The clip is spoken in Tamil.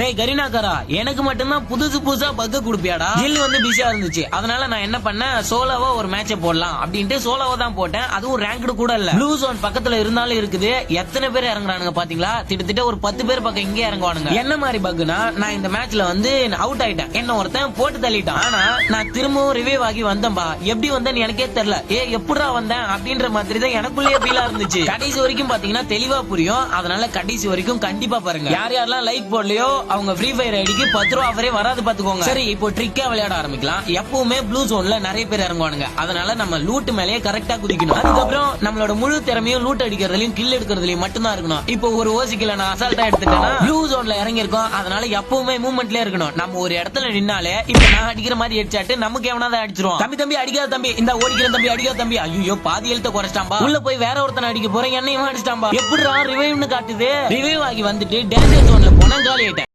டேய் கரீனாக்காரா, எனக்கு மட்டும்தான் புதுசு புதுசா பக்க குடுப்பியாடா. ஜில் வந்து பிஸியா இருந்துச்சு, அதனால நான் என்ன பண்ணேன், சோலோவா ஒரு மேட்ச போடலாம் அப்படின்ட்டு சோலோவா தான் போட்டேன். அதுவும் ரேங்க்டு கூட இல்ல, ப்ளூ ஜோன் பக்கத்துல இருந்தாலும் இருக்குது. எத்தனை பேர் இறங்குறானுங்க பாத்தீங்களா? கிட்டத்தட்ட ஒரு 10 பேர் பக்கம் இங்கே இறங்குவானுங்க. என்ன மாதிரி பக்குனா, நான் இந்த மேட்ச்ல வந்து அவுட் ஆயிட்டேன், என்ன ஒருத்தன் போட்டு தள்ளிட்டான். ஆனா நான் திரும்பவும் ரிவைவ் ஆகி வந்தேன்பா. எப்படி வந்தேன்னு எனக்கே தெரியல. எப்படா வந்தேன் அப்படின்ற மாதிரி தான் எனக்குள்ளேயே ஃபீலா இருந்துச்சு. கடைசி வரைக்கும் பாத்தீங்கன்னா தெளிவா புரியும், அதனால கடைசி வரைக்கும் கண்டிப்பா பாருங்க. யார் யாரெல்லாம் லைக் போடலையோ அவங்க ஃப்ரீ ஃபயர் ஐடிக்கு 10 ரூபா ஆஃபரே வராது பாத்துக்கோங்க. சரி, இப்போ ட்ரிக்கா விளையாட ஆரம்பிக்கலாம். எப்பவுமே ப்ளூ ஜோன்ல நிறைய பேர் இறங்குவானுங்க, அதனால நம்ம லூட் மேலேயே கரெக்டா குதிக்கணும். அதுக்கப்புறம் நம்மளோட முழு திறமையும் லூட் அடிக்கிறதுலயும் கில் எடுக்கிறதுலயும் மட்டும்தான் இருக்கணும். இப்போ ஒரு ஓசிக்கல நான் அசால்ட்டா எடுத்துட்டேன்னா ப்ளூ ஜோன்ல இறங்கி இருக்கோம், அதனால எப்பவுமே மூவ்மெண்ட்லயே இருக்கணும். நம்ம ஒரு இடத்துல நின்னாலே இப்ப நான் அடிக்கிற மாதிரி ஹெட்ஷாட் நமக்கு எவனாவது அடிச்சிரும். தம்பி அடிக்காத தம்பி, இந்த ஓடிக்கிற தம்பி அடிக்காத தம்பி. ஐயோ பாதி எழுத்த குறைச்சிட்டாம்பா. உள்ள போய் வேற ஒருத்தனை அடிக்க போறேன், என்னையும் அடிச்சிட்டாம்பா. எப்படிடா ரிவைவ்னு காட்டுது. ரிவைவ் ஆகி வந்துட்டு டேஞ்சர் ஜோன்ல போனா காலி ஆயிட்டேன்.